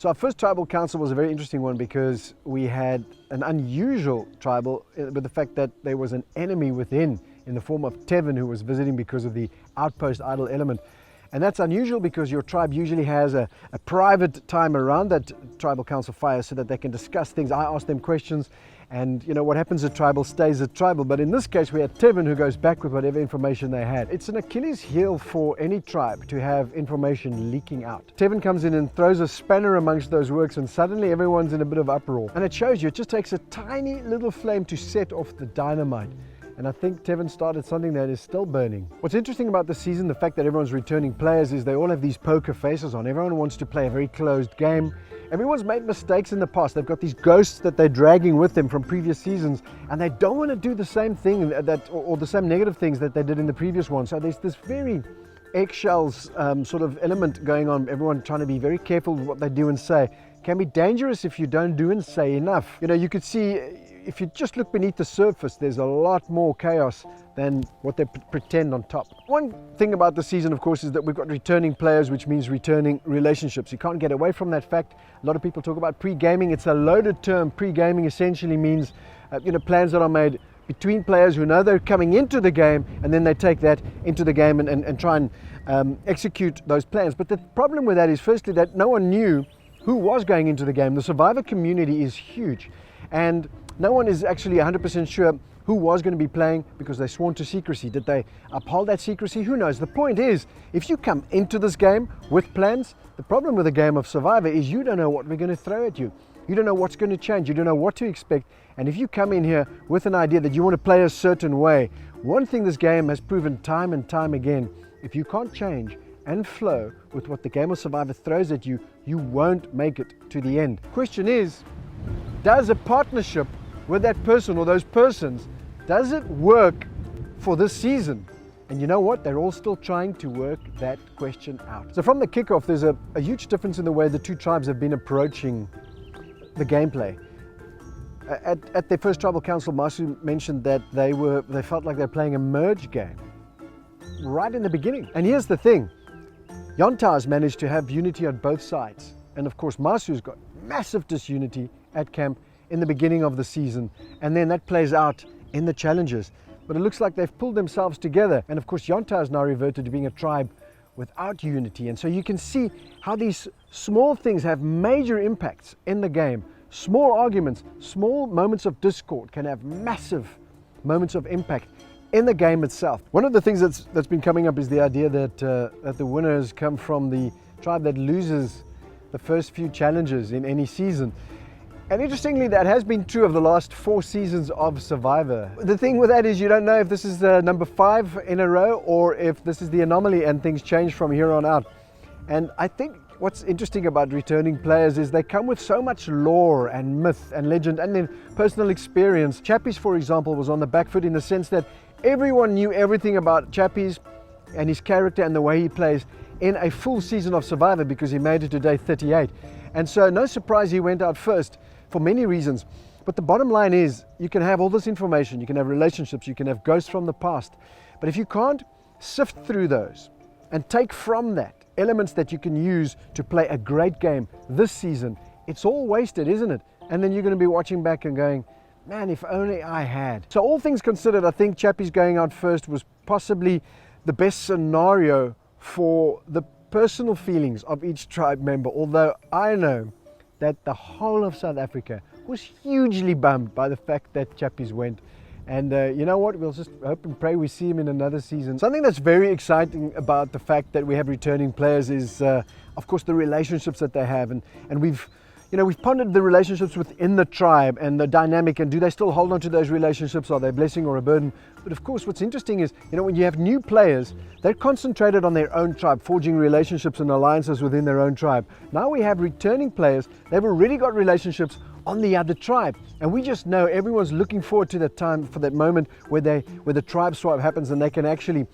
So our first tribal council was a very interesting one because we had an unusual tribal with the fact that there was an enemy within in the form of Tevin, who was visiting because of the outpost idol element. And that's unusual because your tribe usually has a private time around that tribal council fire so that they can discuss things. I ask them questions, and you know what happens at tribal stays at tribal. But in this case we had Tevin, who goes back with whatever information they had. It's an Achilles heel for any tribe to have information leaking out. Tevin comes in and throws a spanner amongst those works, and suddenly everyone's in a bit of uproar. And it shows you, it just takes a tiny little flame to set off the dynamite. And I think Tevin started something that is still burning. What's interesting about this season, the fact that everyone's returning players, is they all have these poker faces on. Everyone wants to play a very closed game. Everyone's made mistakes in the past. They've got these ghosts that they're dragging with them from previous seasons, and they don't want to do the same thing or the same negative things that they did in the previous one. So there's this very eggshells sort of element going on. Everyone trying to be very careful with what they do and say. Can be dangerous if you don't do and say enough. You know, you could see, if you just look beneath the surface, there's a lot more chaos than what they pretend on top. One thing about the season, of course, is that we've got returning players, which means returning relationships. You can't get away from that fact. A lot of people talk about pre-gaming. It's a loaded term. Pre-gaming essentially means plans that are made between players who know they're coming into the game, and then they take that into the game and try and execute those plans. But the problem with that is, firstly, that no one knew who was going into the game. The survivor community is huge, and no one is actually 100% sure who was going to be playing because they sworn to secrecy. Did they uphold that secrecy? Who knows? The point is, if you come into this game with plans, the problem with a game of Survivor is you don't know what we're going to throw at you. You don't know what's going to change. You don't know what to expect. And if you come in here with an idea that you want to play a certain way, one thing this game has proven time and time again, if you can't change and flow with what the game of Survivor throws at you, you won't make it to the end. Question is, does a partnership with that person or those persons, does it work for this season? And you know what? They're all still trying to work that question out. So from the kickoff, there's a huge difference in the way the two tribes have been approaching the gameplay. At their first tribal council, Masu mentioned that they felt like they're playing a merge game right in the beginning. And here's the thing, Yontaz managed to have unity on both sides. And of course, Masu's got massive disunity at camp in the beginning of the season, and then that plays out in the challenges. But it looks like they've pulled themselves together, and of course Yonta has now reverted to being a tribe without unity. And so you can see how these small things have major impacts in the game. Small arguments, small moments of discord can have massive moments of impact in the game itself. One of the things that's been coming up is the idea that the winners come from the tribe that loses the first few challenges in any season. And interestingly, that has been true of the last 4 seasons of Survivor. The thing with that is you don't know if this is number 5 in a row or if this is the anomaly and things change from here on out. And I think what's interesting about returning players is they come with so much lore and myth and legend and then personal experience. Chappies, for example, was on the back foot in the sense that everyone knew everything about Chappies and his character and the way he plays in a full season of Survivor because he made it to day 38. And so no surprise he went out first, for many reasons. But the bottom line is, you can have all this information, you can have relationships, you can have ghosts from the past, but if you can't sift through those and take from that elements that you can use to play a great game this season, it's all wasted, isn't it? And then you're going to be watching back and going, man, if only I had. So all things considered, I think Chappies going out first was possibly the best scenario for the personal feelings of each tribe member, although I know that the whole of South Africa was hugely bummed by the fact that Chappies went. And you know what, we'll just hope and pray we see him in another season. Something that's very exciting about the fact that we have returning players is, of course, the relationships that they have. And we've pondered the relationships within the tribe and the dynamic, and do they still hold on to those relationships? Are they a blessing or a burden? But of course, what's interesting is, when you have new players, they're concentrated on their own tribe, forging relationships and alliances within their own tribe. Now we have returning players, they've already got relationships on the other tribe. And we just know everyone's looking forward to that time, for that moment where the tribe swap happens and they can actually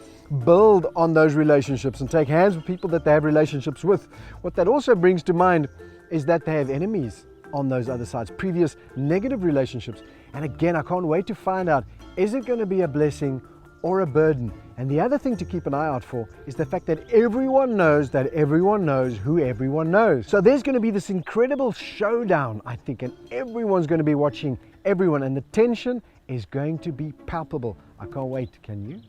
build on those relationships and take hands with people that they have relationships with. What that also brings to mind is that they have enemies on those other sides, previous negative relationships. And again, I can't wait to find out, is it going to be a blessing or a burden? And the other thing to keep an eye out for is the fact that everyone knows who everyone knows. So there's going to be this incredible showdown, I think, and everyone's going to be watching everyone, and the tension is going to be palpable. I can't wait, can you?